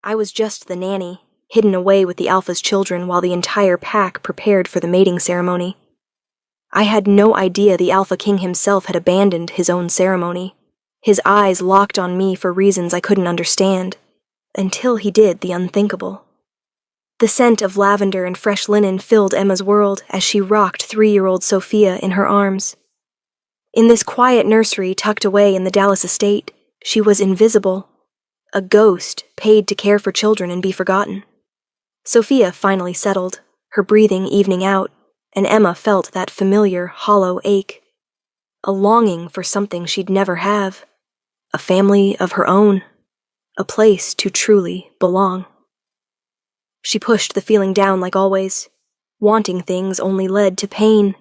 I was just the nanny, hidden away with the Alpha's children while the entire pack prepared for the mating ceremony. I had no idea the Alpha King himself had abandoned his own ceremony, his eyes locked on me for reasons I couldn't understand, until he did the unthinkable. The scent of lavender and fresh linen filled Emma's world as she rocked 3-year-old Sophia in her arms. In this quiet nursery tucked away in the Dallas estate, she was invisible, a ghost paid to care for children and be forgotten. Sophia finally settled, her breathing evening out, and Emma felt that familiar, hollow ache. A longing for something she'd never have. A family of her own. A place to truly belong. She pushed the feeling down like always. Wanting things only led to pain.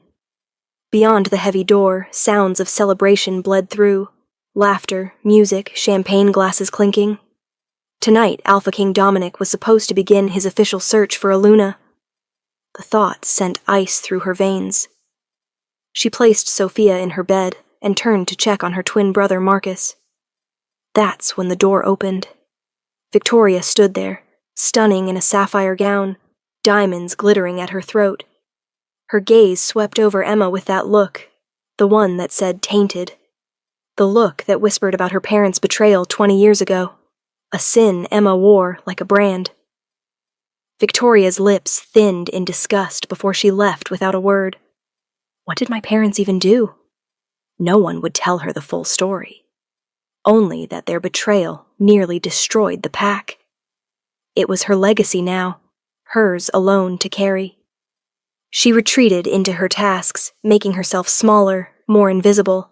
Beyond the heavy door, sounds of celebration bled through. Laughter, music, champagne glasses clinking. Tonight, Alpha King Dominic was supposed to begin his official search for a Luna. The thought sent ice through her veins. She placed Sophia in her bed and turned to check on her twin brother Marcus. That's when the door opened. Victoria stood there, stunning in a sapphire gown, diamonds glittering at her throat. Her gaze swept over Emma with that look, the one that said tainted. The look that whispered about her parents' betrayal 20 years ago, a sin Emma wore like a brand. Victoria's lips thinned in disgust before she left without a word. What did my parents even do? No one would tell her the full story. Only that their betrayal nearly destroyed the pack. It was her legacy now, hers alone to carry. She retreated into her tasks, making herself smaller, more invisible.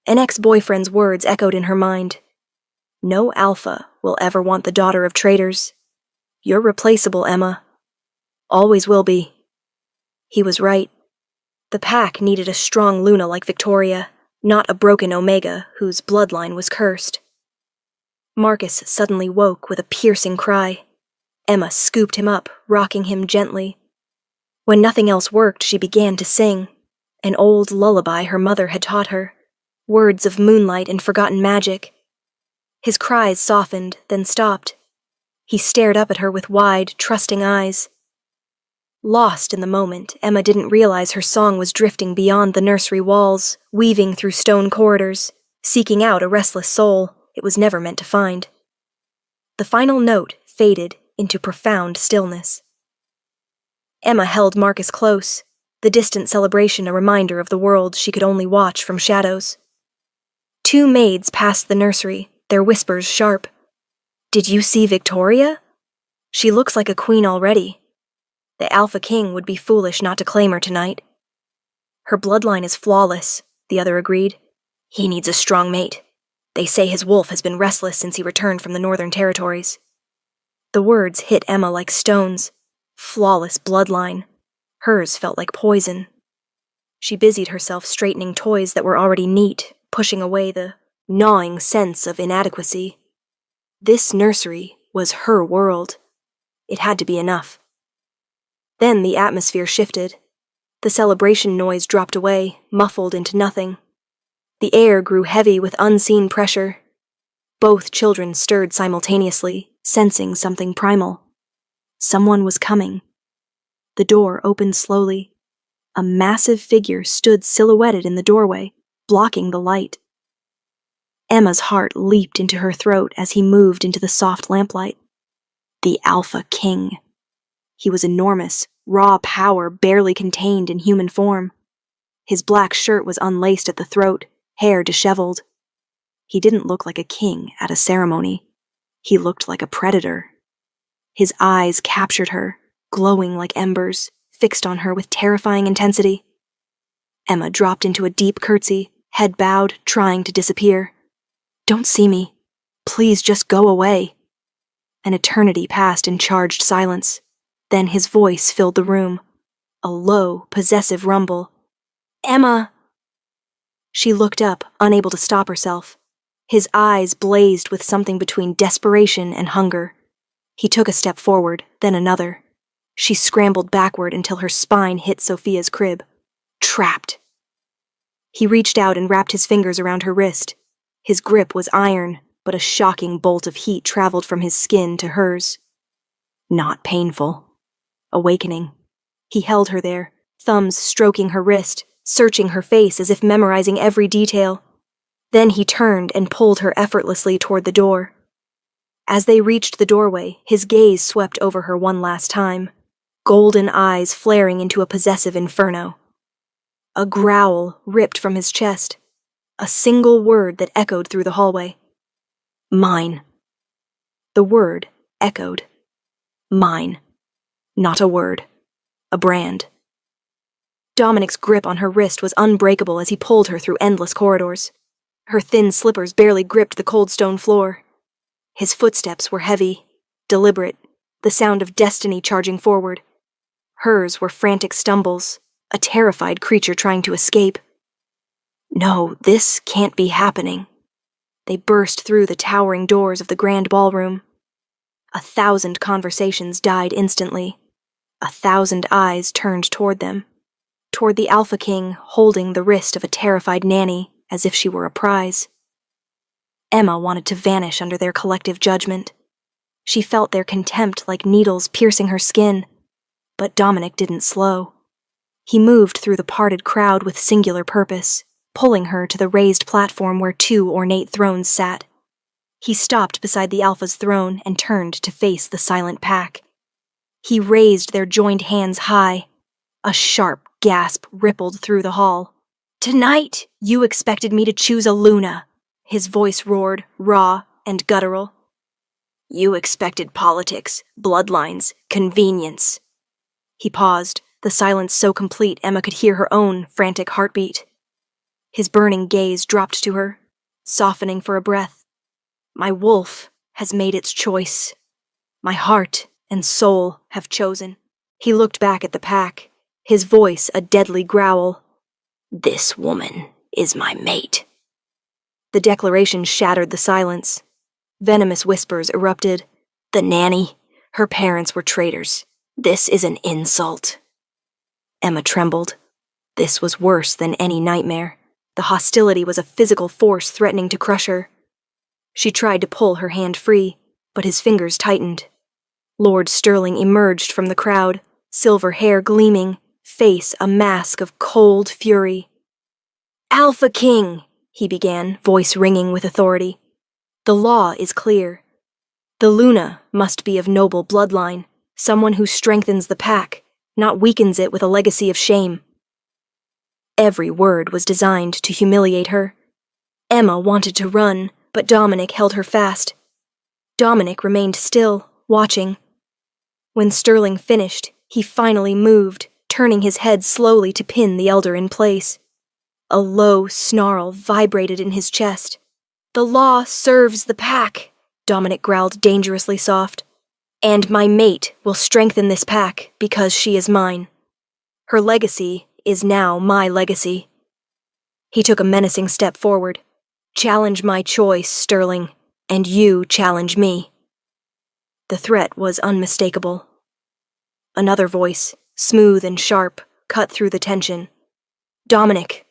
An ex-boyfriend's words echoed in her mind. No Alpha will ever want the daughter of traitors. You're replaceable, Emma. Always will be. He was right. The pack needed a strong Luna like Victoria, not a broken Omega whose bloodline was cursed. Marcus suddenly woke with a piercing cry. Emma scooped him up, rocking him gently. When nothing else worked, she began to sing, an old lullaby her mother had taught her, words of moonlight and forgotten magic. His cries softened, then stopped. He stared up at her with wide, trusting eyes. Lost in the moment, Emma didn't realize her song was drifting beyond the nursery walls, weaving through stone corridors, seeking out a restless soul it was never meant to find. The final note faded into profound stillness. Emma held Marcus close, the distant celebration a reminder of the world she could only watch from shadows. 2 maids passed the nursery, their whispers sharp. Did you see Victoria? She looks like a queen already. The Alpha King would be foolish not to claim her tonight. Her bloodline is flawless, the other agreed. He needs a strong mate. They say his wolf has been restless since he returned from the Northern Territories. The words hit Emma like stones. Flawless bloodline. Hers felt like poison. She busied herself straightening toys that were already neat, pushing away the gnawing sense of inadequacy. This nursery was her world. It had to be enough. Then the atmosphere shifted. The celebration noise dropped away, muffled into nothing. The air grew heavy with unseen pressure. Both children stirred simultaneously, sensing something primal. Someone was coming. The door opened slowly. A massive figure stood silhouetted in the doorway, blocking the light. Emma's heart leaped into her throat as he moved into the soft lamplight. The Alpha King. He was enormous, raw power barely contained in human form. His black shirt was unlaced at the throat, hair disheveled. He didn't look like a king at a ceremony. He looked like a predator. His eyes captured her, glowing like embers, fixed on her with terrifying intensity. Emma dropped into a deep curtsy, head bowed, trying to disappear. Don't see me. Please just go away. An eternity passed in charged silence. Then his voice filled the room. A low, possessive rumble. Emma! She looked up, unable to stop herself. His eyes blazed with something between desperation and hunger. He took a step forward, then another. She scrambled backward until her spine hit Sophia's crib. Trapped. He reached out and wrapped his fingers around her wrist. His grip was iron, but a shocking bolt of heat traveled from his skin to hers. Not painful. Awakening. He held her there, thumbs stroking her wrist, searching her face as if memorizing every detail. Then he turned and pulled her effortlessly toward the door. As they reached the doorway, his gaze swept over her one last time, golden eyes flaring into a possessive inferno. A growl ripped from his chest, a single word that echoed through the hallway. Mine. The word echoed. Mine. Not a word. A brand. Dominic's grip on her wrist was unbreakable as he pulled her through endless corridors. Her thin slippers barely gripped the cold stone floor. His footsteps were heavy, deliberate, the sound of destiny charging forward. Hers were frantic stumbles, a terrified creature trying to escape. No, this can't be happening. They burst through the towering doors of the grand ballroom. 1,000 conversations died instantly. 1,000 eyes turned toward them, toward the Alpha King holding the wrist of a terrified nanny as if she were a prize. Emma wanted to vanish under their collective judgment. She felt their contempt like needles piercing her skin, but Dominic didn't slow. He moved through the parted crowd with singular purpose, pulling her to the raised platform where 2 ornate thrones sat. He stopped beside the Alpha's throne and turned to face the silent pack. He raised their joined hands high. A sharp gasp rippled through the hall. "Tonight, you expected me to choose a Luna," his voice roared, raw and guttural. "You expected politics, bloodlines, convenience." He paused, the silence so complete Emma could hear her own frantic heartbeat. His burning gaze dropped to her, softening for a breath. "My wolf has made its choice. My heart and soul have chosen." He looked back at the pack, his voice a deadly growl. "This woman is my mate." The declaration shattered the silence. Venomous whispers erupted. "The nanny, her parents were traitors. This is an insult." Emma trembled. This was worse than any nightmare. The hostility was a physical force threatening to crush her. She tried to pull her hand free, but his fingers tightened. Lord Sterling emerged from the crowd, silver hair gleaming, face a mask of cold fury. "Alpha King," he began, voice ringing with authority. "The law is clear. The Luna must be of noble bloodline, someone who strengthens the pack, not weakens it with a legacy of shame." Every word was designed to humiliate her. Emma wanted to run, but Dominic held her fast. Dominic remained still, watching. When Sterling finished, he finally moved, turning his head slowly to pin the elder in place. A low snarl vibrated in his chest. "The law serves the pack," Dominic growled dangerously soft. "And my mate will strengthen this pack because she is mine. Her legacy is now my legacy." He took a menacing step forward. "Challenge my choice, Sterling, and you challenge me." The threat was unmistakable. Another voice, smooth and sharp, cut through the tension. "Dominic."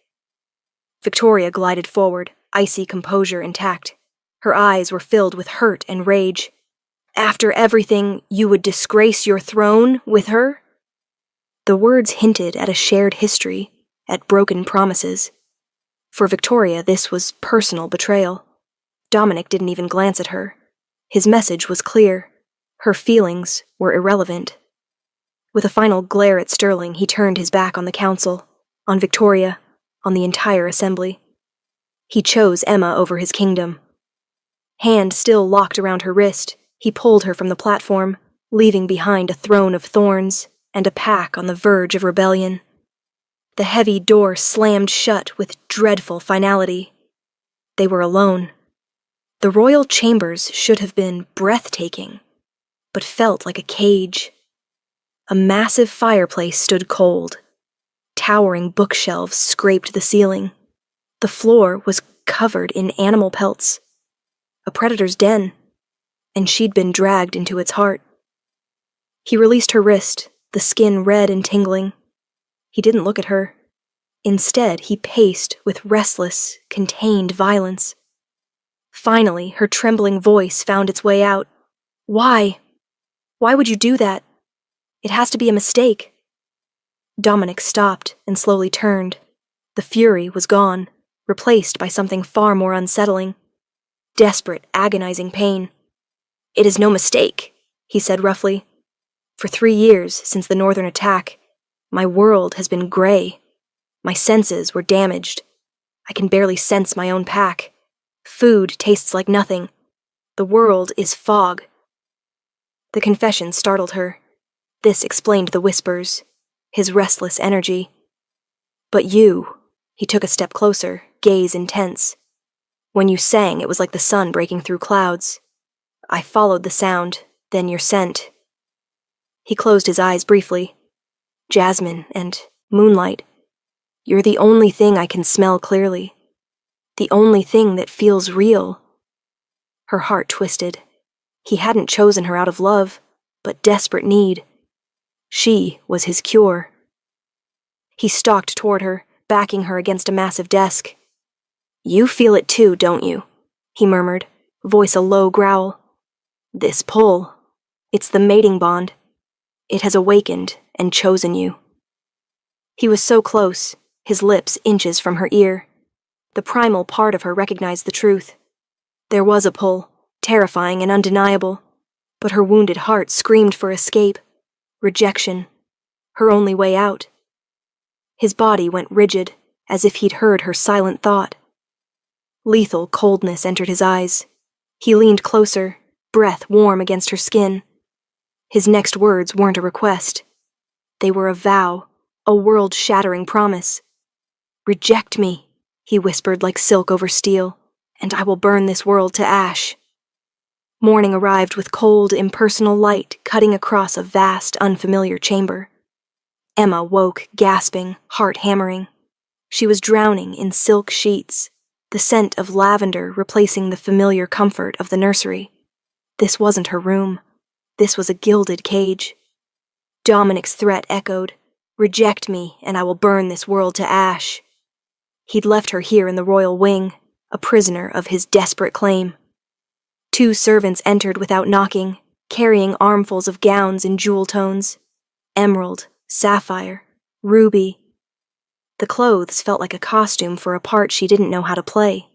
Victoria glided forward, icy composure intact. Her eyes were filled with hurt and rage. "After everything, you would disgrace your throne with her?" The words hinted at a shared history, at broken promises. For Victoria, this was personal betrayal. Dominic didn't even glance at her. His message was clear. Her feelings were irrelevant. With a final glare at Sterling, he turned his back on the council, on Victoria, on the entire assembly. He chose Emma over his kingdom. Hand still locked around her wrist, he pulled her from the platform, leaving behind a throne of thorns and a pack on the verge of rebellion. The heavy door slammed shut with dreadful finality. They were alone. The royal chambers should have been breathtaking, but felt like a cage. A massive fireplace stood cold. Towering bookshelves scraped the ceiling. The floor was covered in animal pelts. A predator's den, and she'd been dragged into its heart. He released her wrist, the skin red and tingling. He didn't look at her. Instead, he paced with restless, contained violence. Finally, her trembling voice found its way out. Why? Why would you do that? It has to be a mistake. Dominic stopped and slowly turned. The fury was gone, replaced by something far more unsettling. Desperate, agonizing pain. It is no mistake, he said roughly. For 3 years, since the northern attack, my world has been gray. My senses were damaged. I can barely sense my own pack. Food tastes like nothing. The world is fog. The confession startled her. This explained the whispers, his restless energy. But you, he took a step closer, gaze intense. When you sang, it was like the sun breaking through clouds. I followed the sound, then your scent. He closed his eyes briefly. Jasmine and moonlight. You're the only thing I can smell clearly. The only thing that feels real. Her heart twisted. He hadn't chosen her out of love, but desperate need. She was his cure. He stalked toward her, backing her against a massive desk. You feel it too, don't you? He murmured, voice a low growl. This pull. It's the mating bond. It has awakened and chosen you. He was so close, his lips inches from her ear. The primal part of her recognized the truth. There was a pull, terrifying and undeniable, but her wounded heart screamed for escape, rejection, her only way out. His body went rigid, as if he'd heard her silent thought. Lethal coldness entered his eyes. He leaned closer, breath warm against her skin. His next words weren't a request. They were a vow, a world-shattering promise. Reject me, he whispered like silk over steel, and I will burn this world to ash. Morning arrived with cold, impersonal light cutting across a vast, unfamiliar chamber. Emma woke, gasping, heart hammering. She was drowning in silk sheets, the scent of lavender replacing the familiar comfort of the nursery. This wasn't her room. This was a gilded cage. Dominic's threat echoed, "Reject me, and I will burn this world to ash." He'd left her here in the royal wing, a prisoner of his desperate claim. 2 servants entered without knocking, carrying armfuls of gowns in jewel tones. Emerald, sapphire, ruby. The clothes felt like a costume for a part she didn't know how to play.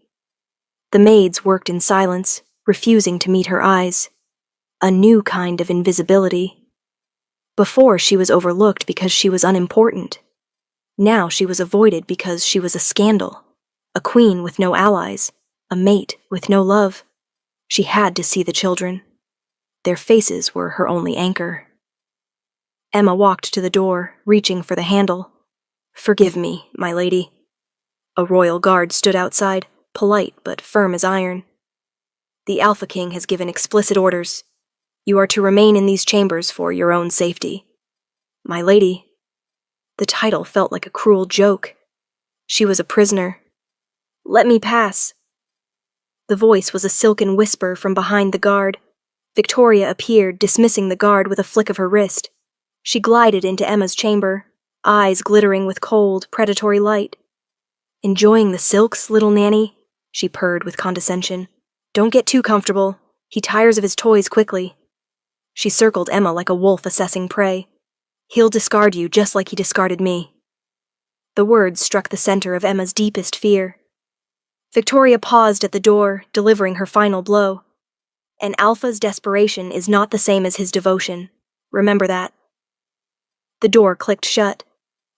The maids worked in silence, refusing to meet her eyes. A new kind of invisibility. Before, she was overlooked because she was unimportant. Now she was avoided because she was a scandal, a queen with no allies, a mate with no love. She had to see the children. Their faces were her only anchor. Emma walked to the door, reaching for the handle. "Forgive me, my lady." A royal guard stood outside, polite but firm as iron. "The Alpha King has given explicit orders. You are to remain in these chambers for your own safety." "My lady." The title felt like a cruel joke. She was a prisoner. "Let me pass." The voice was a silken whisper from behind the guard. Victoria appeared, dismissing the guard with a flick of her wrist. She glided into Emma's chamber, eyes glittering with cold, predatory light. "Enjoying the silks, little nanny?" she purred with condescension. "Don't get too comfortable. He tires of his toys quickly." She circled Emma like a wolf assessing prey. "He'll discard you just like he discarded me." The words struck the center of Emma's deepest fear. Victoria paused at the door, delivering her final blow. An alpha's desperation is not the same as his devotion. Remember that. The door clicked shut.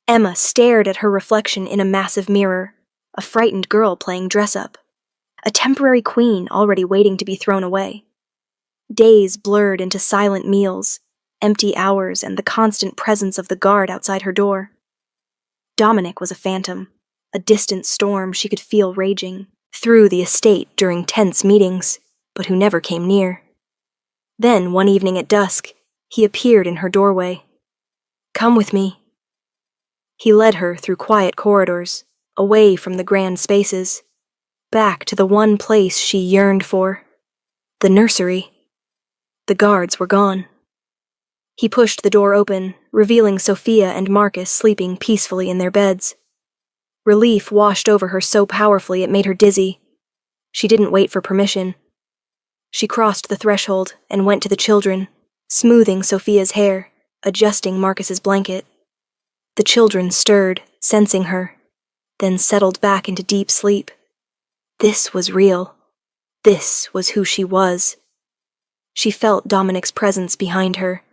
Emma stared at her reflection in a massive mirror, a frightened girl playing dress-up. A temporary queen already waiting to be thrown away. Days blurred into silent meals, empty hours, and the constant presence of the guard outside her door. Dominic was a phantom, a distant storm she could feel raging through the estate during tense meetings, but who never came near. Then, one evening at dusk, he appeared in her doorway. "Come with me." He led her through quiet corridors, away from the grand spaces, back to the one place she yearned for, the nursery. The guards were gone. He pushed the door open, revealing Sophia and Marcus sleeping peacefully in their beds. Relief washed over her so powerfully it made her dizzy. She didn't wait for permission. She crossed the threshold and went to the children, smoothing Sophia's hair, adjusting Marcus's blanket. The children stirred, sensing her, then settled back into deep sleep. This was real. This was who she was. She felt Dominic's presence behind her,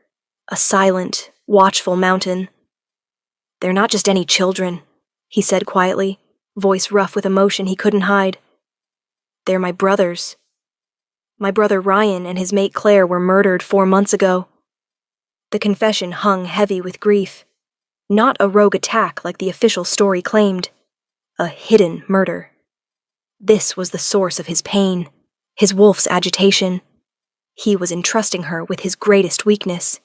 a silent, watchful mountain. "They're not just any children," he said quietly, voice rough with emotion he couldn't hide. "They're my brothers. My brother Ryan and his mate Claire were murdered 4 months ago." The confession hung heavy with grief. Not a rogue attack like the official story claimed. A hidden murder. This was the source of his pain, his wolf's agitation. He was entrusting her with his greatest weakness.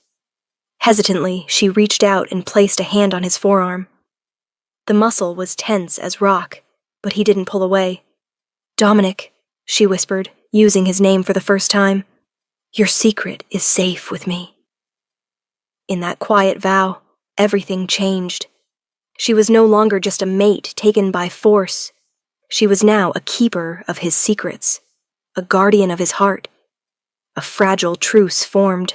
Hesitantly, she reached out and placed a hand on his forearm. The muscle was tense as rock, but he didn't pull away. "Dominic," she whispered, using his name for the first time, "your secret is safe with me." In that quiet vow, everything changed. She was no longer just a mate taken by force. She was now a keeper of his secrets, a guardian of his heart. A fragile truce formed.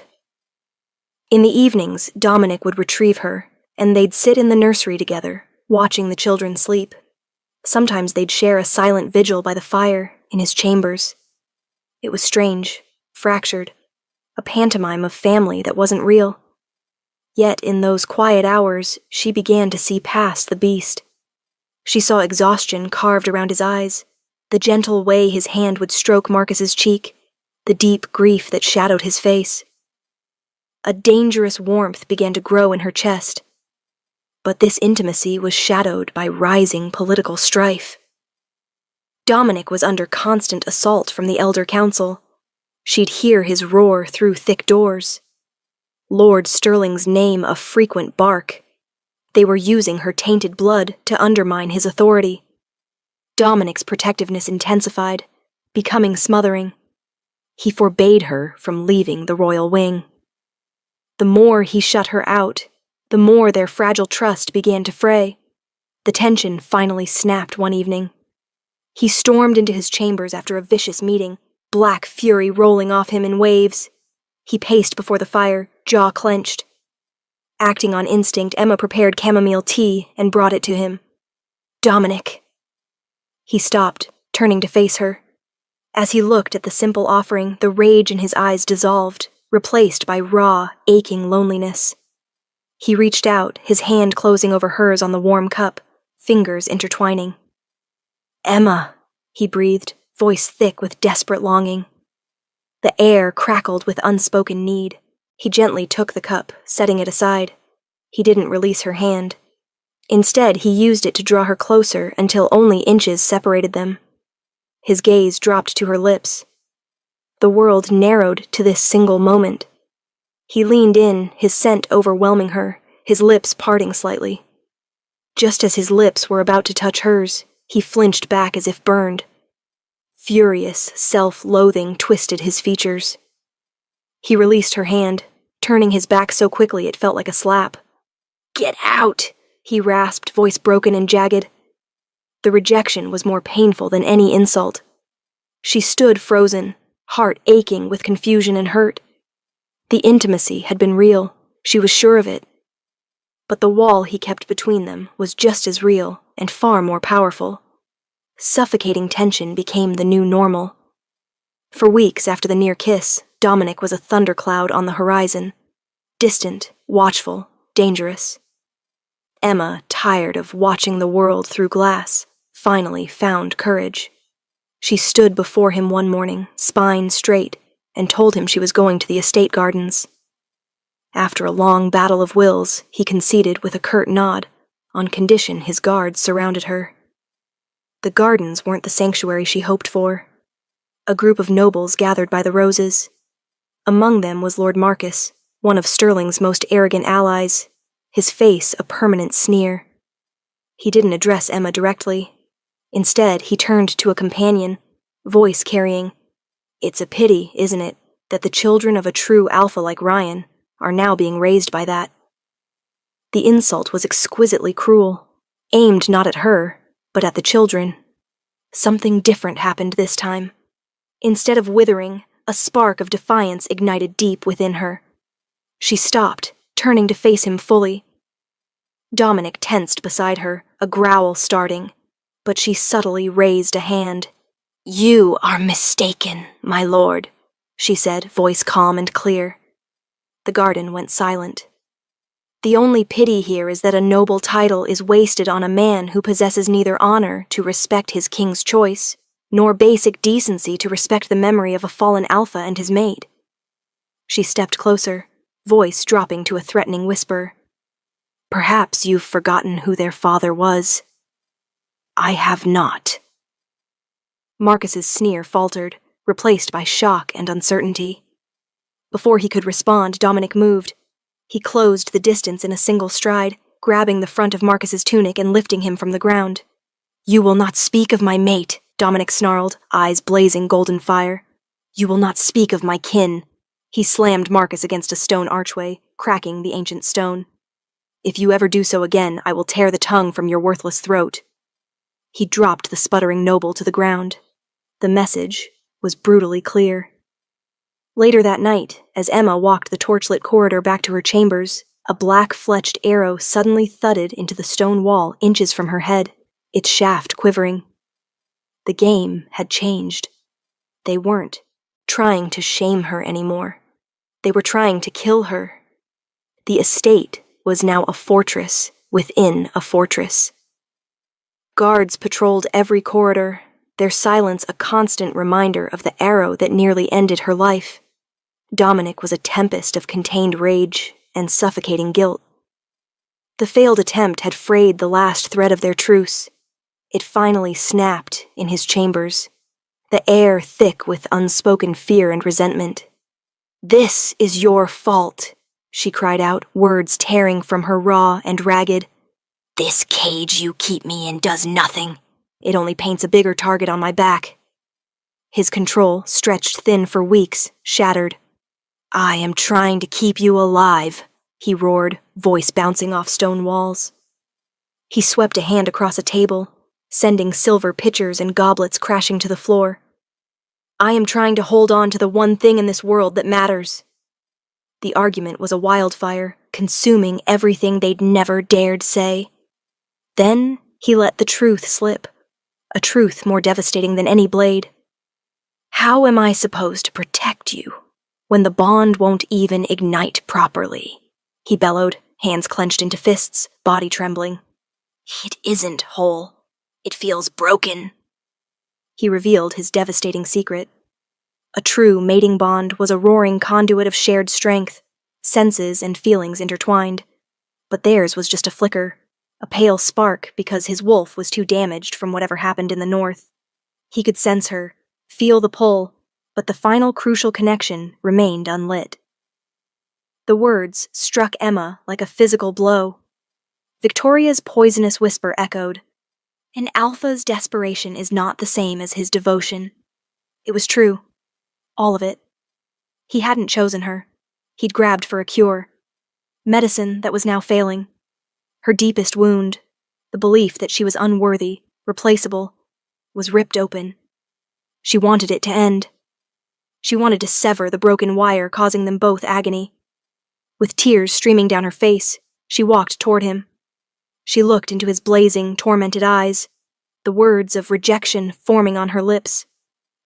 In the evenings, Dominic would retrieve her, and they'd sit in the nursery together, watching the children sleep. Sometimes they'd share a silent vigil by the fire in his chambers. It was strange, fractured, a pantomime of family that wasn't real. Yet in those quiet hours, she began to see past the beast. She saw exhaustion carved around his eyes, the gentle way his hand would stroke Marcus's cheek, the deep grief that shadowed his face. A dangerous warmth began to grow in her chest. But this intimacy was shadowed by rising political strife. Dominic was under constant assault from the Elder Council. She'd hear his roar through thick doors. Lord Sterling's name a frequent bark. They were using her tainted blood to undermine his authority. Dominic's protectiveness intensified, becoming smothering. He forbade her from leaving the royal wing. The more he shut her out, the more their fragile trust began to fray. The tension finally snapped one evening. He stormed into his chambers after a vicious meeting, black fury rolling off him in waves. He paced before the fire, jaw clenched. Acting on instinct, Emma prepared chamomile tea and brought it to him. "Dominic." He stopped, turning to face her. As he looked at the simple offering, the rage in his eyes dissolved, replaced by raw, aching loneliness. He reached out, his hand closing over hers on the warm cup, fingers intertwining. "Emma," he breathed, voice thick with desperate longing. The air crackled with unspoken need. He gently took the cup, setting it aside. He didn't release her hand. Instead, he used it to draw her closer until only inches separated them. His gaze dropped to her lips. The world narrowed to this single moment. He leaned in, his scent overwhelming her, his lips parting slightly. Just as his lips were about to touch hers, he flinched back as if burned. Furious self-loathing twisted his features. He released her hand, turning his back so quickly it felt like a slap. "Get out!" he rasped, voice broken and jagged. The rejection was more painful than any insult. She stood frozen, heart aching with confusion and hurt. The intimacy had been real, she was sure of it. But the wall he kept between them was just as real and far more powerful. Suffocating tension became the new normal. For weeks after the near kiss, Dominic was a thundercloud on the horizon. Distant, watchful, dangerous. Emma, tired of watching the world through glass, finally found courage. She stood before him one morning, spine straight, and told him she was going to the estate gardens. After a long battle of wills, he conceded with a curt nod, on condition his guards surrounded her. The gardens weren't the sanctuary she hoped for. A group of nobles gathered by the roses. Among them was Lord Marcus, one of Sterling's most arrogant allies, his face a permanent sneer. He didn't address Emma directly. Instead, he turned to a companion, voice carrying, "It's a pity, isn't it, that the children of a true alpha like Ryan are now being raised by that." The insult was exquisitely cruel, aimed not at her, but at the children. Something different happened this time. Instead of withering, a spark of defiance ignited deep within her. She stopped, turning to face him fully. Dominic tensed beside her, a growl starting, but she subtly raised a hand. "You are mistaken, my lord," she said, voice calm and clear. The garden went silent. The only pity here is that a noble title is wasted on a man who possesses neither honor to respect his king's choice, nor basic decency to respect the memory of a fallen alpha and his mate. She stepped closer, voice dropping to a threatening whisper. "Perhaps you've forgotten who their father was." "I have not." Marcus's sneer faltered, replaced by shock and uncertainty. Before he could respond, Dominic moved. He closed the distance in a single stride, grabbing the front of Marcus's tunic and lifting him from the ground. "You will not speak of my mate," Dominic snarled, eyes blazing golden fire. "You will not speak of my kin." He slammed Marcus against a stone archway, cracking the ancient stone. "If you ever do so again, I will tear the tongue from your worthless throat." He dropped the sputtering noble to the ground. The message was brutally clear. Later that night, as Emma walked the torchlit corridor back to her chambers, a black-fletched arrow suddenly thudded into the stone wall inches from her head, its shaft quivering. The game had changed. They weren't trying to shame her anymore. They were trying to kill her. The estate was now a fortress within a fortress. Guards patrolled every corridor, their silence a constant reminder of the arrow that nearly ended her life. Dominic was a tempest of contained rage and suffocating guilt. The failed attempt had frayed the last thread of their truce. It finally snapped in his chambers, the air thick with unspoken fear and resentment. "This is your fault," she cried out, words tearing from her raw and ragged. "This cage you keep me in does nothing. It only paints a bigger target on my back." His control, stretched thin for weeks, shattered. "I am trying to keep you alive," he roared, voice bouncing off stone walls. He swept a hand across a table, sending silver pitchers and goblets crashing to the floor. "I am trying to hold on to the one thing in this world that matters." The argument was a wildfire, consuming everything they'd never dared say. Then he let the truth slip, a truth more devastating than any blade. "How am I supposed to protect you when the bond won't even ignite properly?" he bellowed, hands clenched into fists, body trembling. "It isn't whole. It feels broken." He revealed his devastating secret. A true mating bond was a roaring conduit of shared strength, senses and feelings intertwined. But theirs was just a flicker, a pale spark because his wolf was too damaged from whatever happened in the north. He could sense her, feel the pull, but the final crucial connection remained unlit. The words struck Emma like a physical blow. Victoria's poisonous whisper echoed. An alpha's desperation is not the same as his devotion. It was true. All of it. He hadn't chosen her. He'd grabbed for a cure. Medicine that was now failing. Her deepest wound, the belief that she was unworthy, replaceable, was ripped open. She wanted it to end. She wanted to sever the broken wire causing them both agony. With tears streaming down her face, she walked toward him. She looked into his blazing, tormented eyes, the words of rejection forming on her lips.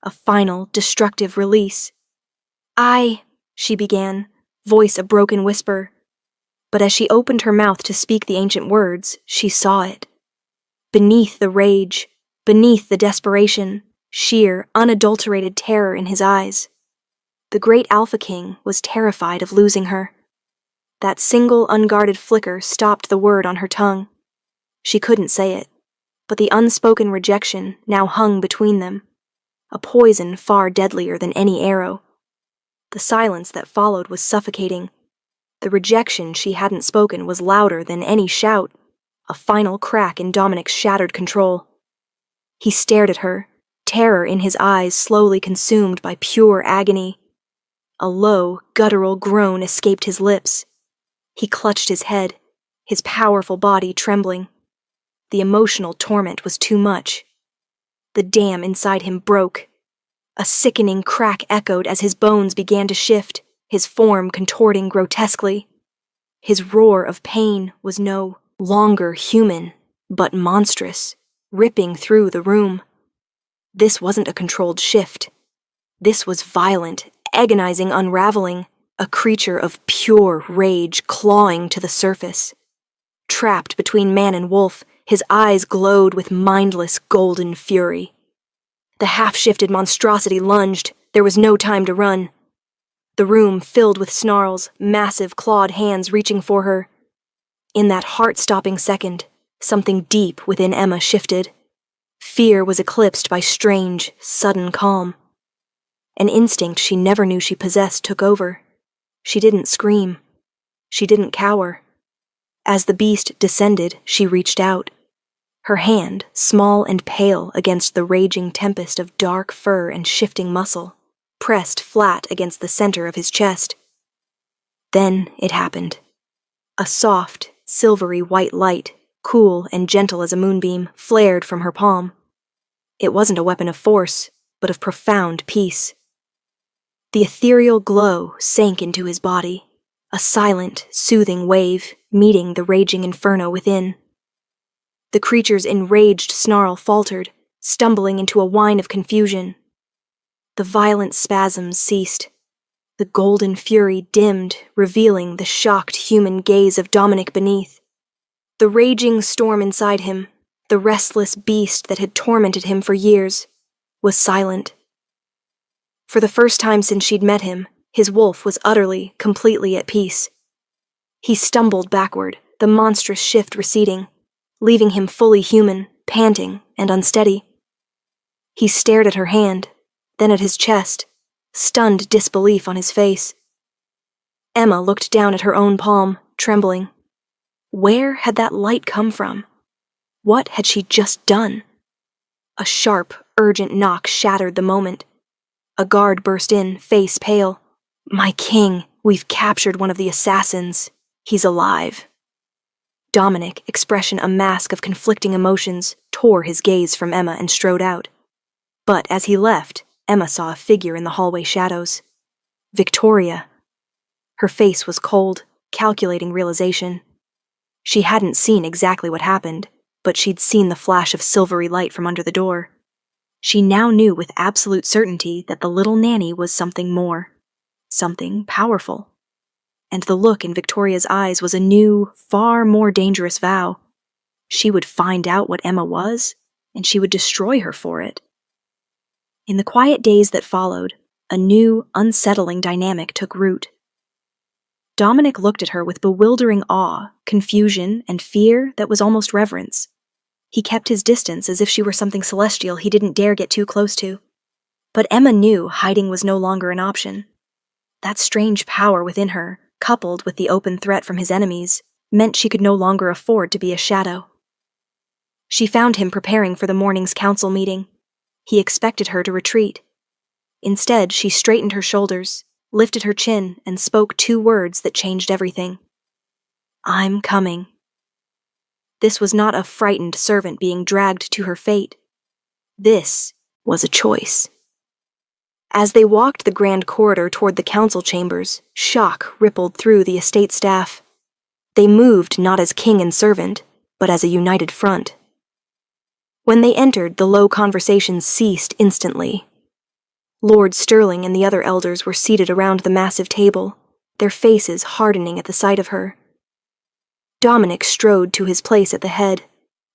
A final, destructive release. She began, voice a broken whisper. But as she opened her mouth to speak the ancient words, she saw it. Beneath the rage, beneath the desperation, sheer, unadulterated terror in his eyes. The great Alpha King was terrified of losing her. That single, unguarded flicker stopped the word on her tongue. She couldn't say it, but the unspoken rejection now hung between them, a poison far deadlier than any arrow. The silence that followed was suffocating. The rejection she hadn't spoken was louder than any shout, a final crack in Dominic's shattered control. He stared at her, terror in his eyes slowly consumed by pure agony. A low, guttural groan escaped his lips. He clutched his head, his powerful body trembling. The emotional torment was too much. The dam inside him broke. A sickening crack echoed as his bones began to shift, his form contorting grotesquely. His roar of pain was no longer human, but monstrous, ripping through the room. This wasn't a controlled shift. This was violent, agonizing unraveling, a creature of pure rage clawing to the surface. Trapped between man and wolf, his eyes glowed with mindless golden fury. The half-shifted monstrosity lunged. There was no time to run. The room filled with snarls, massive clawed hands reaching for her. In that heart-stopping second, something deep within Emma shifted. Fear was eclipsed by strange, sudden calm. An instinct she never knew she possessed took over. She didn't scream. She didn't cower. As the beast descended, she reached out. Her hand, small and pale against the raging tempest of dark fur and shifting muscle, pressed flat against the center of his chest. Then it happened. A soft, silvery white light, cool and gentle as a moonbeam, flared from her palm. It wasn't a weapon of force, but of profound peace. The ethereal glow sank into his body, a silent, soothing wave meeting the raging inferno within. The creature's enraged snarl faltered, stumbling into a whine of confusion. The violent spasms ceased. The golden fury dimmed, revealing the shocked human gaze of Dominic beneath. The raging storm inside him, the restless beast that had tormented him for years, was silent. For the first time since she'd met him, his wolf was utterly, completely at peace. He stumbled backward, the monstrous shift receding, leaving him fully human, panting and unsteady. He stared at her hand, then at his chest, stunned disbelief on his face. Emma looked down at her own palm, trembling. Where had that light come from? What had she just done? A sharp, urgent knock shattered the moment. A guard burst in, face pale. "My king, we've captured one of the assassins. He's alive." Dominic, expression a mask of conflicting emotions, tore his gaze from Emma and strode out. But as he left, Emma saw a figure in the hallway shadows. Victoria. Her face was cold, calculating realization. She hadn't seen exactly what happened, but she'd seen the flash of silvery light from under the door. She now knew with absolute certainty that the little nanny was something more, something powerful. And the look in Victoria's eyes was a new, far more dangerous vow. She would find out what Emma was, and she would destroy her for it. In the quiet days that followed, a new, unsettling dynamic took root. Dominic looked at her with bewildering awe, confusion, and fear that was almost reverence. He kept his distance as if she were something celestial he didn't dare get too close to. But Emma knew hiding was no longer an option. That strange power within her, coupled with the open threat from his enemies, meant she could no longer afford to be a shadow. She found him preparing for the morning's council meeting. He expected her to retreat. Instead, she straightened her shoulders, lifted her chin, and spoke 2 words that changed everything. "I'm coming." This was not a frightened servant being dragged to her fate. This was a choice. As they walked the grand corridor toward the council chambers, shock rippled through the estate staff. They moved not as king and servant, but as a united front. When they entered, the low conversations ceased instantly. Lord Sterling and the other elders were seated around the massive table, their faces hardening at the sight of her. Dominic strode to his place at the head,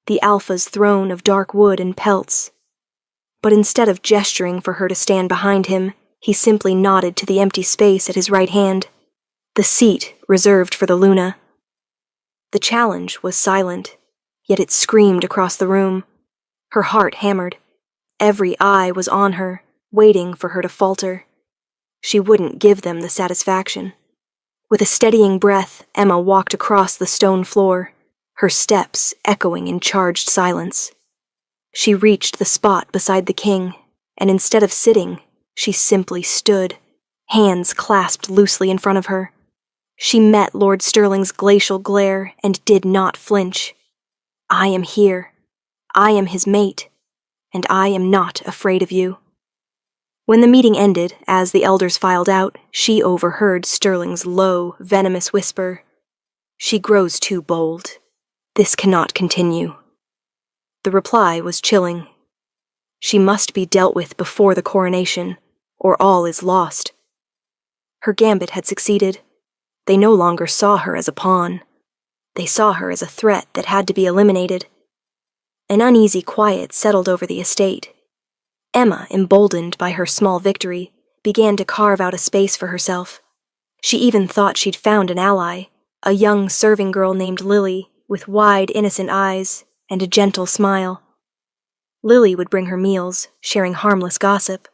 the Alpha's throne of dark wood and pelts. But instead of gesturing for her to stand behind him, he simply nodded to the empty space at his right hand, the seat reserved for the Luna. The challenge was silent, yet it screamed across the room. Her heart hammered. Every eye was on her, waiting for her to falter. She wouldn't give them the satisfaction. With a steadying breath, Emma walked across the stone floor, her steps echoing in charged silence. She reached the spot beside the king, and instead of sitting, she simply stood, hands clasped loosely in front of her. She met Lord Sterling's glacial glare and did not flinch. "I am here. I am his mate. and I am not afraid of you." When the meeting ended, as the elders filed out, she overheard Sterling's low, venomous whisper, "She grows too bold. This cannot continue." The reply was chilling. She must be dealt with before the coronation, or all is lost. Her gambit had succeeded. They no longer saw her as a pawn. They saw her as a threat that had to be eliminated. An uneasy quiet settled over the estate. Emma, emboldened by her small victory, began to carve out a space for herself. She even thought she'd found an ally, a young serving girl named Lily, with wide, innocent eyes and a gentle smile. Lily would bring her meals, sharing harmless gossip.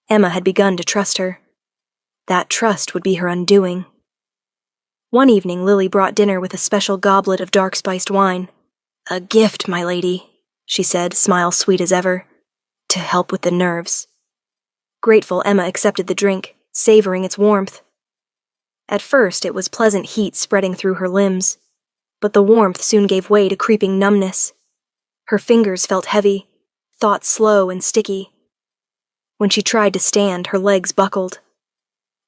Emma had begun to trust her. That trust would be her undoing. One evening, Lily brought dinner with a special goblet of dark-spiced wine. "A gift, my lady," she said, smile sweet as ever, "to help with the nerves." Grateful, Emma accepted the drink, savoring its warmth. At first, it was pleasant heat spreading through her limbs, but the warmth soon gave way to creeping numbness. Her fingers felt heavy, thoughts slow and sticky. When she tried to stand, her legs buckled.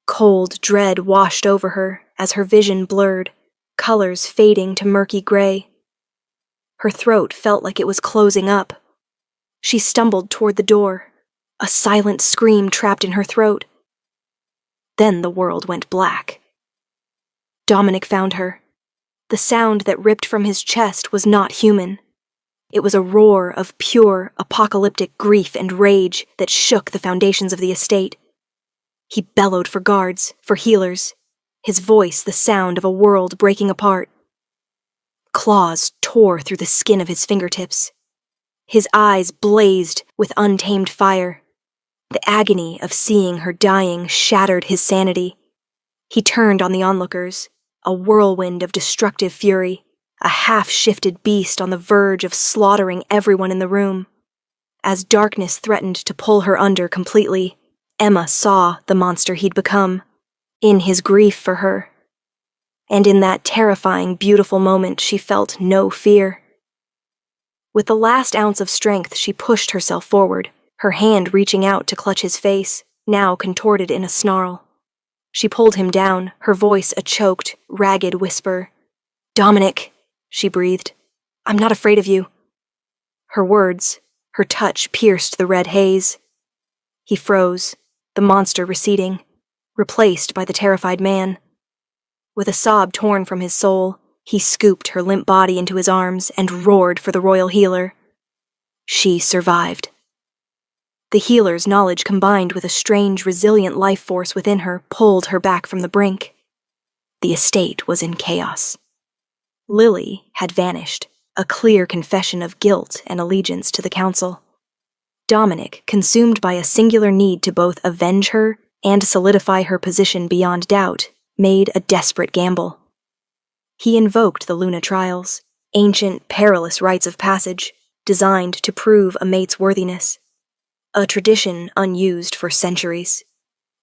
Cold dread washed over her as her vision blurred, colors fading to murky gray. Her throat felt like it was closing up. She stumbled toward the door, a silent scream trapped in her throat. Then the world went black. Dominic found her. The sound that ripped from his chest was not human. It was a roar of pure, apocalyptic grief and rage that shook the foundations of the estate. He bellowed for guards, for healers, his voice the sound of a world breaking apart. Claws tore through the skin of his fingertips. His eyes blazed with untamed fire. The agony of seeing her dying shattered his sanity. He turned on the onlookers, a whirlwind of destructive fury, a half-shifted beast on the verge of slaughtering everyone in the room. As darkness threatened to pull her under completely, Emma saw the monster he'd become, in his grief for her. And in that terrifying, beautiful moment, she felt no fear. With the last ounce of strength, she pushed herself forward, her hand reaching out to clutch his face, now contorted in a snarl. She pulled him down, her voice a choked, ragged whisper. "Dominic," she breathed, "I'm not afraid of you." Her words, her touch pierced the red haze. He froze, the monster receding, replaced by the terrified man. With a sob torn from his soul, he scooped her limp body into his arms and roared for the royal healer. She survived. The healer's knowledge combined with a strange, resilient life force within her pulled her back from the brink. The estate was in chaos. Lily had vanished, a clear confession of guilt and allegiance to the council. Dominic, consumed by a singular need to both avenge her and solidify her position beyond doubt, made a desperate gamble. He invoked the Luna trials, ancient, perilous rites of passage, designed to prove a mate's worthiness. A tradition unused for centuries.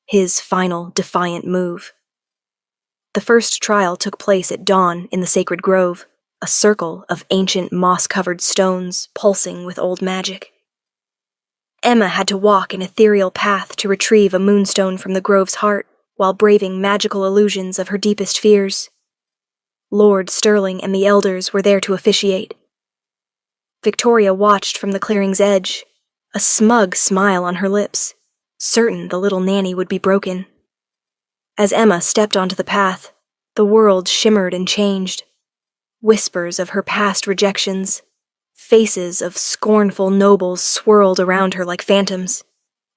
His final, defiant move. The first trial took place at dawn in the sacred grove, a circle of ancient moss-covered stones pulsing with old magic. Emma had to walk an ethereal path to retrieve a moonstone from the grove's heart, while braving magical illusions of her deepest fears. Lord Sterling and the elders were there to officiate. Victoria watched from the clearing's edge, a smug smile on her lips, certain the little nanny would be broken. As Emma stepped onto the path, the world shimmered and changed. Whispers of her past rejections, faces of scornful nobles swirled around her like phantoms.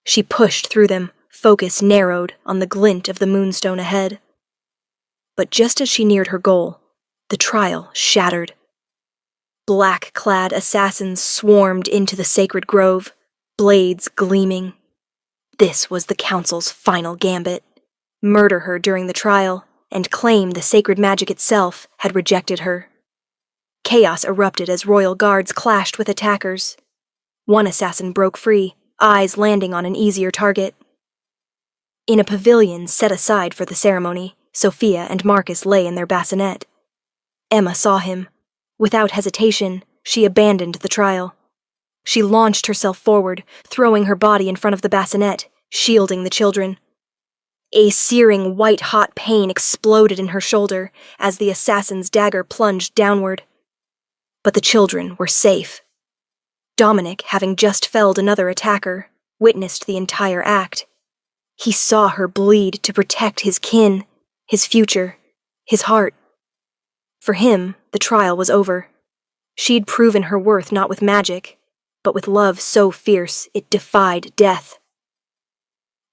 She pushed through them, focus narrowed on the glint of the moonstone ahead. But just as she neared her goal, the trial shattered. Black-clad assassins swarmed into the sacred grove, blades gleaming. This was the council's final gambit. Murder her during the trial, and claim the sacred magic itself had rejected her. Chaos erupted as royal guards clashed with attackers. One assassin broke free, eyes landing on an easier target. In a pavilion set aside for the ceremony, Sophia and Marcus lay in their bassinet. Emma saw him. Without hesitation, she abandoned the trial. She launched herself forward, throwing her body in front of the bassinet, shielding the children. A searing, white-hot pain exploded in her shoulder as the assassin's dagger plunged downward. But the children were safe. Dominic, having just felled another attacker, witnessed the entire act. He saw her bleed to protect his kin, his future, his heart. For him, the trial was over. She'd proven her worth not with magic, but with love so fierce it defied death.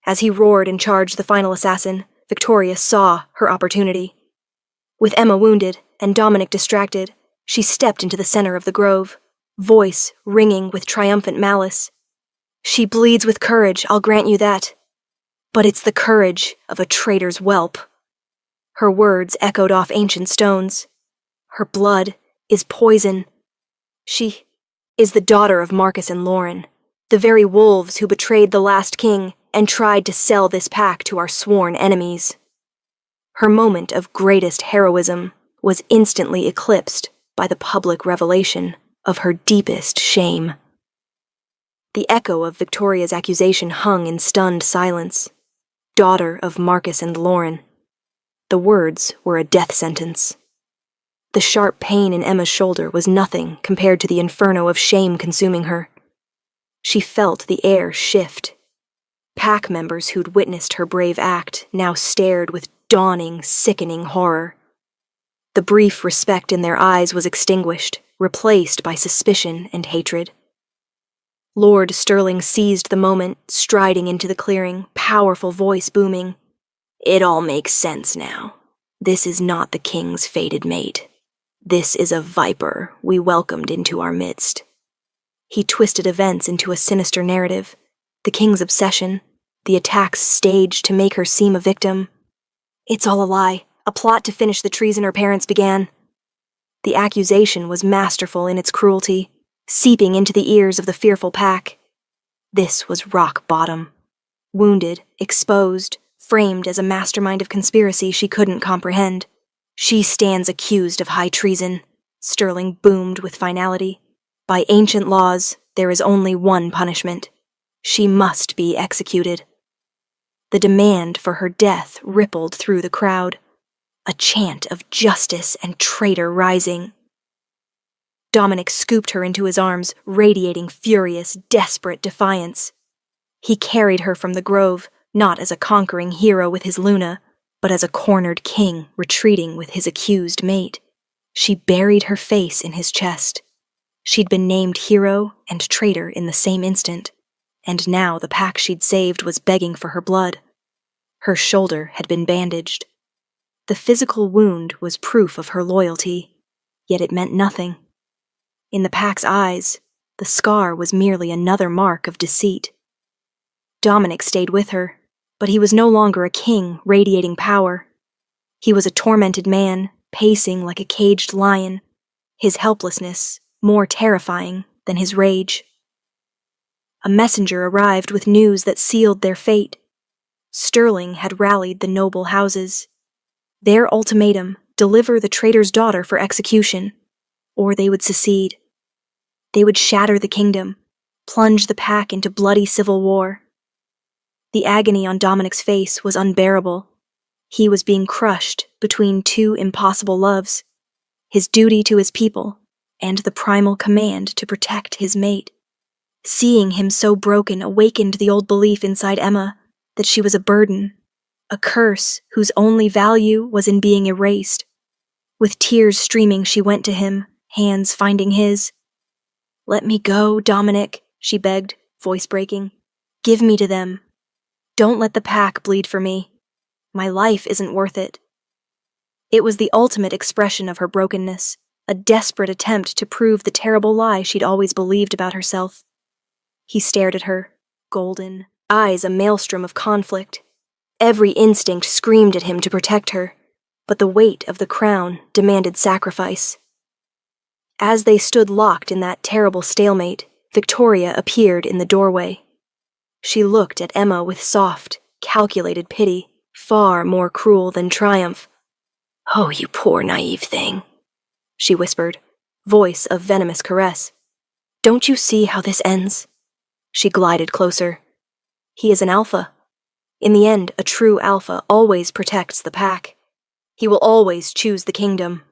As he roared and charged the final assassin, Victoria saw her opportunity. With Emma wounded and Dominic distracted, she stepped into the center of the grove, voice ringing with triumphant malice. She bleeds with courage, I'll grant you that. But it's the courage of a traitor's whelp. Her words echoed off ancient stones. Her blood is poison. She is the daughter of Marcus and Lauren, the very wolves who betrayed the last king and tried to sell this pack to our sworn enemies. Her moment of greatest heroism was instantly eclipsed by the public revelation of her deepest shame. The echo of Victoria's accusation hung in stunned silence. Daughter of Marcus and Lauren. The words were a death sentence. The sharp pain in Emma's shoulder was nothing compared to the inferno of shame consuming her. She felt the air shift. Pack members who'd witnessed her brave act now stared with dawning, sickening horror. The brief respect in their eyes was extinguished, replaced by suspicion and hatred. Lord Sterling seized the moment, striding into the clearing, powerful voice booming. It all makes sense now. This is not the king's fated mate. This is a viper we welcomed into our midst. He twisted events into a sinister narrative. The king's obsession, the attacks staged to make her seem a victim. It's all a lie, a plot to finish the treason her parents began. The accusation was masterful in its cruelty, seeping into the ears of the fearful pack. This was rock bottom. Wounded, exposed, framed as a mastermind of conspiracy she couldn't comprehend. She stands accused of high treason, Sterling boomed with finality. By ancient laws, there is only one punishment. She must be executed. The demand for her death rippled through the crowd, a chant of justice and traitor rising. Dominic scooped her into his arms, radiating furious, desperate defiance. He carried her from the grove, not as a conquering hero with his Luna, but as a cornered king retreating with his accused mate. She buried her face in his chest. She'd been named hero and traitor in the same instant, and now the pack she'd saved was begging for her blood. Her shoulder had been bandaged. The physical wound was proof of her loyalty, yet it meant nothing. In the pack's eyes, the scar was merely another mark of deceit. Dominic stayed with her, but he was no longer a king radiating power. He was a tormented man, pacing like a caged lion, his helplessness more terrifying than his rage. A messenger arrived with news that sealed their fate. Sterling had rallied the noble houses. Their ultimatum: deliver the traitor's daughter for execution, or they would secede. They would shatter the kingdom, plunge the pack into bloody civil war. The agony on Dominic's face was unbearable. He was being crushed between two impossible loves, his duty to his people and the primal command to protect his mate. Seeing him so broken awakened the old belief inside Emma that she was a burden, a curse whose only value was in being erased. With tears streaming, she went to him, hands finding his. "Let me go, Dominic," she begged, voice breaking. "Give me to them. Don't let the pack bleed for me. My life isn't worth it." It was the ultimate expression of her brokenness, a desperate attempt to prove the terrible lie she'd always believed about herself. He stared at her, golden, eyes a maelstrom of conflict. Every instinct screamed at him to protect her, but the weight of the crown demanded sacrifice. As they stood locked in that terrible stalemate, Victoria appeared in the doorway. She looked at Emma with soft, calculated pity, far more cruel than triumph. "Oh, you poor naive thing," she whispered, voice of venomous caress. Don't you see how this ends? She glided closer. He is an alpha. In the end, a true alpha always protects the pack. He will always choose the kingdom.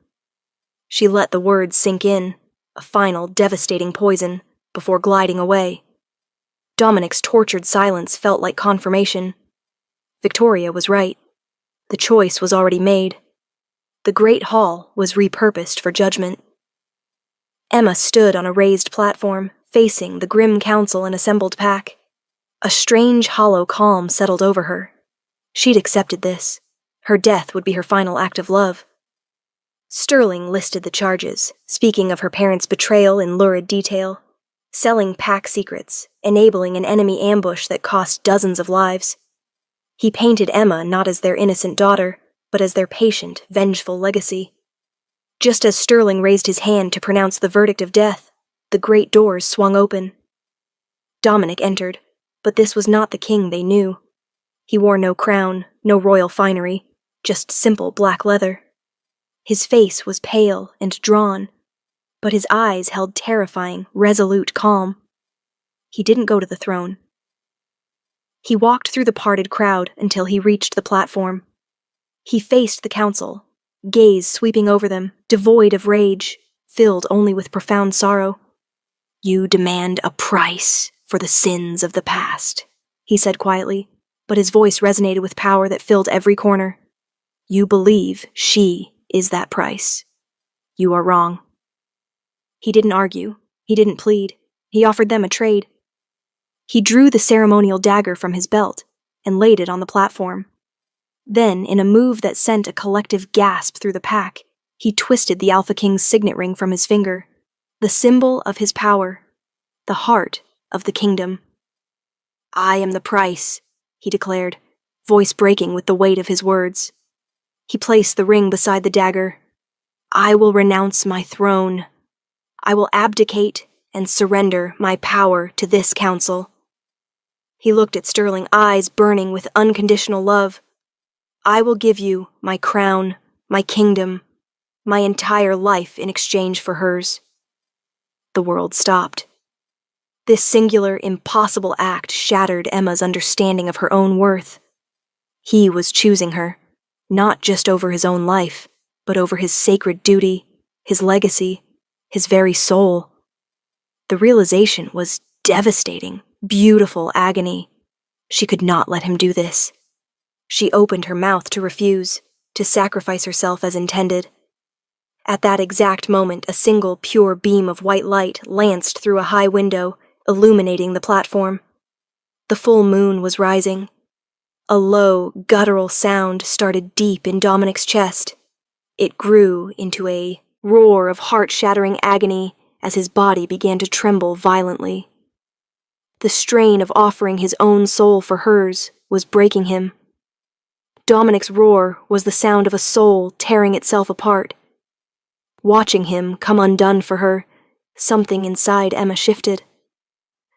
She let the words sink in, a final, devastating poison, before gliding away. Dominic's tortured silence felt like confirmation. Victoria was right. The choice was already made. The great hall was repurposed for judgment. Emma stood on a raised platform, facing the grim council and assembled pack. A strange, hollow calm settled over her. She'd accepted this. Her death would be her final act of love. Sterling listed the charges, speaking of her parents' betrayal in lurid detail, selling pack secrets, enabling an enemy ambush that cost dozens of lives. He painted Emma not as their innocent daughter, but as their patient, vengeful legacy. Just as Sterling raised his hand to pronounce the verdict of death, the great doors swung open. Dominic entered, but this was not the king they knew. He wore no crown, no royal finery, just simple black leather. His face was pale and drawn, but his eyes held terrifying, resolute calm. He didn't go to the throne. He walked through the parted crowd until he reached the platform. He faced the council, gaze sweeping over them, devoid of rage, filled only with profound sorrow. "You demand a price for the sins of the past," he said quietly, but his voice resonated with power that filled every corner. "You believe she is that price. You are wrong." He didn't argue. He didn't plead. He offered them a trade. He drew the ceremonial dagger from his belt and laid it on the platform. Then, in a move that sent a collective gasp through the pack, he twisted the Alpha King's signet ring from his finger, the symbol of his power, the heart of the kingdom. "I am the price," he declared, voice breaking with the weight of his words. He placed the ring beside the dagger. "I will renounce my throne. I will abdicate and surrender my power to this council." He looked at Sterling, eyes burning with unconditional love. "I will give you my crown, my kingdom, my entire life in exchange for hers." The world stopped. This singular, impossible act shattered Emma's understanding of her own worth. He was choosing her, not just over his own life, but over his sacred duty, his legacy, his very soul. The realization was devastating, beautiful agony. She could not let him do this. She opened her mouth to refuse, to sacrifice herself as intended. At that exact moment, a single pure beam of white light lanced through a high window, illuminating the platform. The full moon was rising. A low, guttural sound started deep in Dominic's chest. It grew into a roar of heart-shattering agony as his body began to tremble violently. The strain of offering his own soul for hers was breaking him. Dominic's roar was the sound of a soul tearing itself apart. Watching him come undone for her, something inside Emma shifted.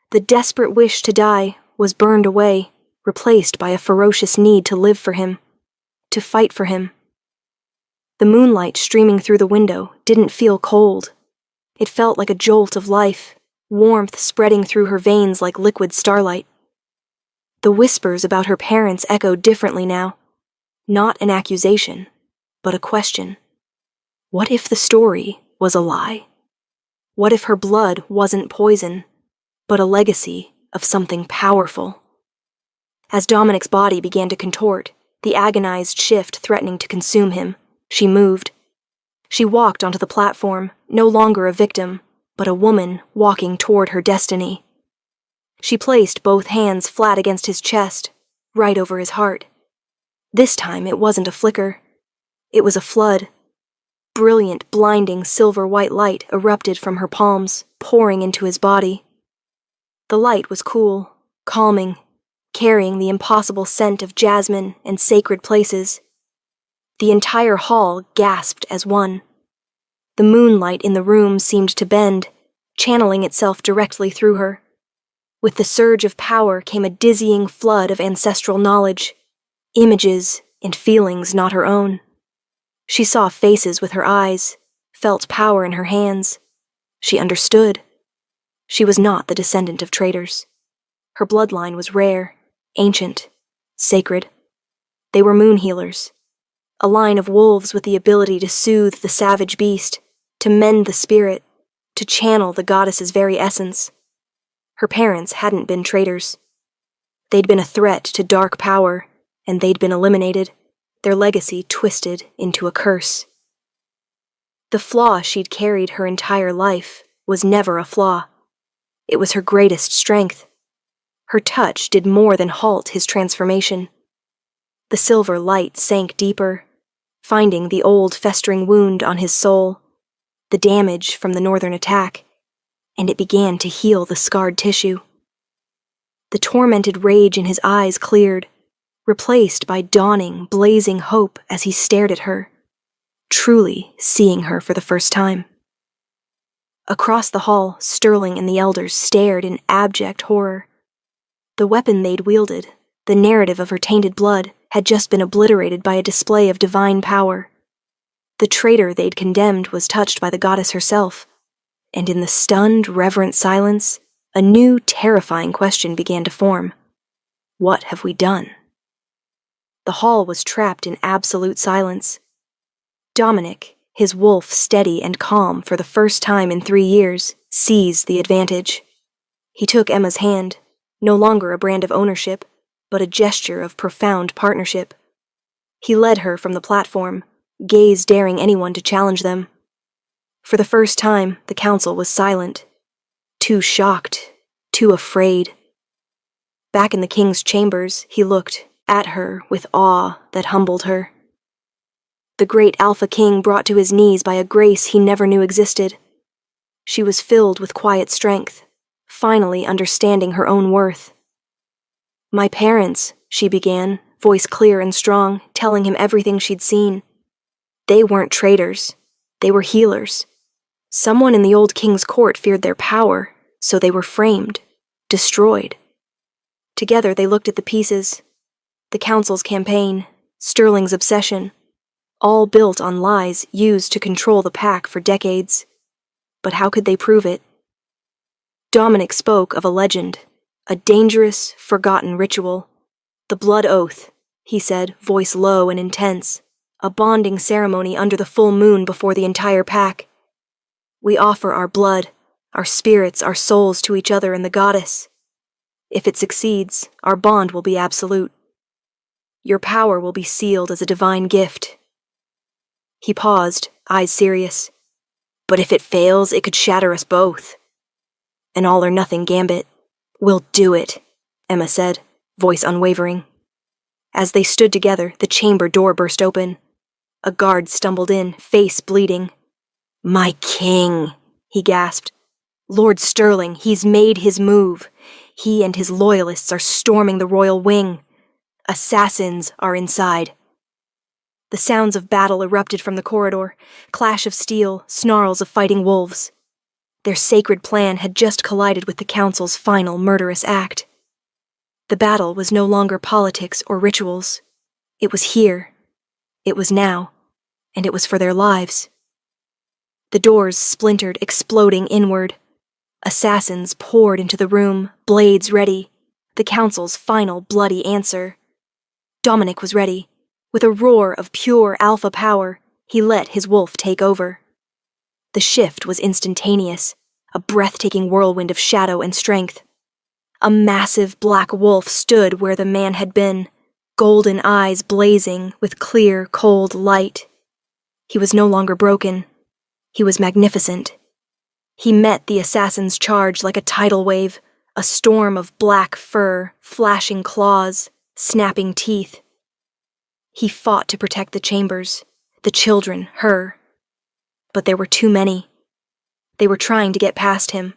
The desperate wish to die was burned away, replaced by a ferocious need to live for him, to fight for him. The moonlight streaming through the window didn't feel cold. It felt like a jolt of life, warmth spreading through her veins like liquid starlight. The whispers about her parents echoed differently now. Not an accusation, but a question. What if the story was a lie? What if her blood wasn't poison, but a legacy of something powerful? As Dominic's body began to contort, the agonized shift threatening to consume him, she moved. She walked onto the platform, no longer a victim, but a woman walking toward her destiny. She placed both hands flat against his chest, right over his heart. This time it wasn't a flicker. It was a flood. Brilliant, blinding, silver-white light erupted from her palms, pouring into his body. The light was cool, calming, carrying the impossible scent of jasmine and sacred places. The entire hall gasped as one. The moonlight in the room seemed to bend, channeling itself directly through her. With the surge of power came a dizzying flood of ancestral knowledge, images and feelings not her own. She saw faces with her eyes, felt power in her hands. She understood. She was not the descendant of traitors. Her bloodline was rare, ancient, sacred. They were moon healers, a line of wolves with the ability to soothe the savage beast, to mend the spirit, to channel the goddess's very essence. Her parents hadn't been traitors. They'd been a threat to dark power, and they'd been eliminated, their legacy twisted into a curse. The flaw she'd carried her entire life was never a flaw. It was her greatest strength. Her touch did more than halt his transformation. The silver light sank deeper, finding the old festering wound on his soul, the damage from the northern attack, and it began to heal the scarred tissue. The tormented rage in his eyes cleared, replaced by dawning, blazing hope as he stared at her, truly seeing her for the first time. Across the hall, Sterling and the elders stared in abject horror. The weapon they'd wielded, the narrative of her tainted blood, had just been obliterated by a display of divine power. The traitor they'd condemned was touched by the goddess herself, and in the stunned, reverent silence, a new, terrifying question began to form. What have we done? The hall was trapped in absolute silence. Dominic, his wolf steady and calm for the first time in 3 years, seized the advantage. He took Emma's hand, no longer a brand of ownership, but a gesture of profound partnership. He led her from the platform, gaze daring anyone to challenge them. For the first time, the council was silent, too shocked, too afraid. Back in the king's chambers, he looked at her with awe that humbled her. The great Alpha King brought to his knees by a grace he never knew existed. She was filled with quiet strength, finally understanding her own worth. My parents, she began, voice clear and strong, telling him everything she'd seen. They weren't traitors. They were healers. Someone in the old king's court feared their power, so they were framed, destroyed. Together they looked at the pieces, the council's campaign, Sterling's obsession, all built on lies used to control the pack for decades. But how could they prove it? Dominic spoke of a legend, a dangerous, forgotten ritual. The blood oath, he said, voice low and intense, a bonding ceremony under the full moon before the entire pack. We offer our blood, our spirits, our souls to each other and the goddess. If it succeeds, our bond will be absolute. Your power will be sealed as a divine gift. He paused, eyes serious. But if it fails, it could shatter us both. An all-or-nothing gambit. We'll do it, Emma said, voice unwavering. As they stood together, the chamber door burst open. A guard stumbled in, face bleeding. My king, he gasped. Lord Sterling, he's made his move. He and his loyalists are storming the royal wing. Assassins are inside. The sounds of battle erupted from the corridor, clash of steel, snarls of fighting wolves. Their sacred plan had just collided with the council's final murderous act. The battle was no longer politics or rituals. It was here. It was now. And it was for their lives. The doors splintered, exploding inward. Assassins poured into the room, blades ready. The council's final bloody answer. Dominic was ready. With a roar of pure alpha power, he let his wolf take over. The shift was instantaneous, a breathtaking whirlwind of shadow and strength. A massive black wolf stood where the man had been, golden eyes blazing with clear, cold light. He was no longer broken. He was magnificent. He met the assassin's charge like a tidal wave, a storm of black fur, flashing claws, snapping teeth. He fought to protect the chambers, the children, her. But there were too many. They were trying to get past him.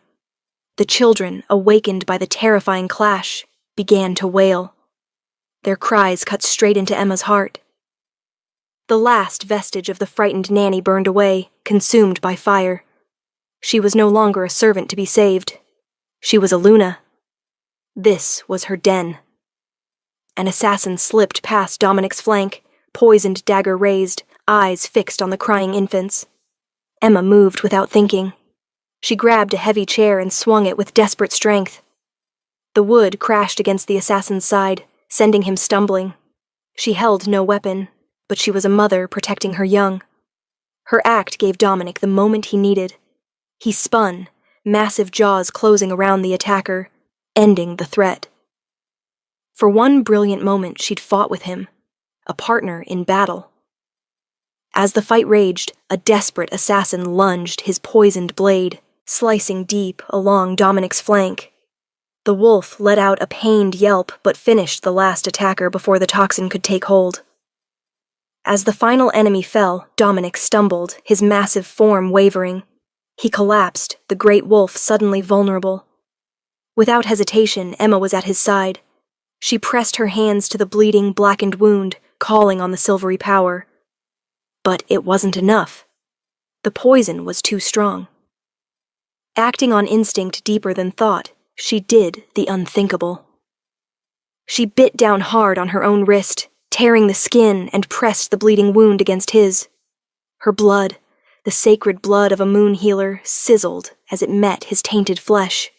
The children, awakened by the terrifying clash, began to wail. Their cries cut straight into Emma's heart. The last vestige of the frightened nanny burned away, consumed by fire. She was no longer a servant to be saved. She was a Luna. This was her den. An assassin slipped past Dominic's flank, poisoned dagger raised, eyes fixed on the crying infants. Emma moved without thinking. She grabbed a heavy chair and swung it with desperate strength. The wood crashed against the assassin's side, sending him stumbling. She held no weapon, but she was a mother protecting her young. Her act gave Dominic the moment he needed. He spun, massive jaws closing around the attacker, ending the threat. For one brilliant moment she'd fought with him, a partner in battle. As the fight raged, a desperate assassin lunged his poisoned blade, slicing deep along Dominic's flank. The wolf let out a pained yelp but finished the last attacker before the toxin could take hold. As the final enemy fell, Dominic stumbled, his massive form wavering. He collapsed, the great wolf suddenly vulnerable. Without hesitation, Emma was at his side. She pressed her hands to the bleeding, blackened wound, calling on the silvery power. But it wasn't enough. The poison was too strong. Acting on instinct deeper than thought, she did the unthinkable. She bit down hard on her own wrist, tearing the skin, and pressed the bleeding wound against his. Her blood, the sacred blood of a moon healer, sizzled as it met his tainted flesh.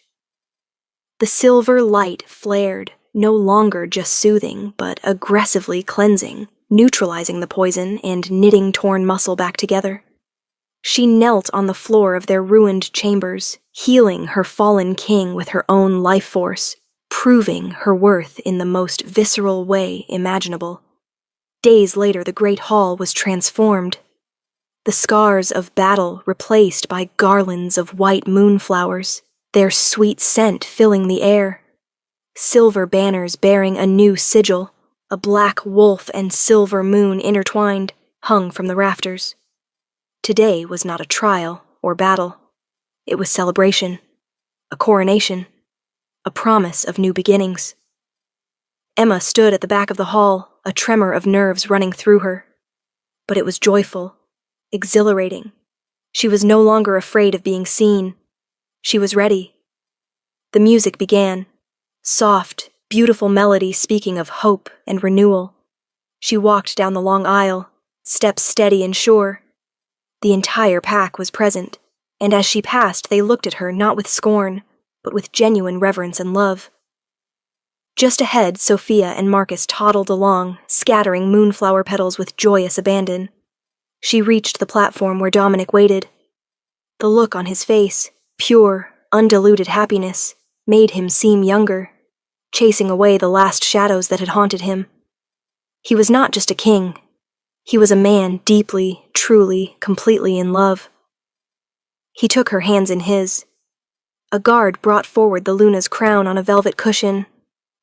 The silver light flared, no longer just soothing, but aggressively cleansing, neutralizing the poison and knitting torn muscle back together. She knelt on the floor of their ruined chambers, healing her fallen king with her own life force, proving her worth in the most visceral way imaginable. Days later, the great hall was transformed. The scars of battle replaced by garlands of white moonflowers, their sweet scent filling the air. Silver banners bearing a new sigil, a black wolf and silver moon intertwined, hung from the rafters. Today was not a trial or battle. It was celebration, a coronation, a promise of new beginnings. Emma stood at the back of the hall, a tremor of nerves running through her. But it was joyful, exhilarating. She was no longer afraid of being seen. She was ready. The music began, soft, beautiful melody speaking of hope and renewal. She walked down the long aisle, steps steady and sure. The entire pack was present, and as she passed they looked at her not with scorn, but with genuine reverence and love. Just ahead, Sophia and Marcus toddled along, scattering moonflower petals with joyous abandon. She reached the platform where Dominic waited. The look on his face, pure, undiluted happiness, made him seem younger, chasing away the last shadows that had haunted him. He was not just a king. He was a man deeply, truly, completely in love. He took her hands in his. A guard brought forward the Luna's crown on a velvet cushion,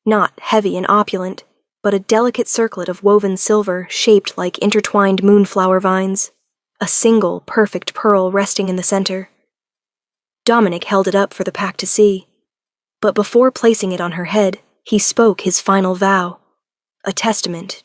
not heavy and opulent, but a delicate circlet of woven silver shaped like intertwined moonflower vines, a single perfect pearl resting in the center. Dominic held it up for the pack to see, but before placing it on her head, he spoke his final vow, a testament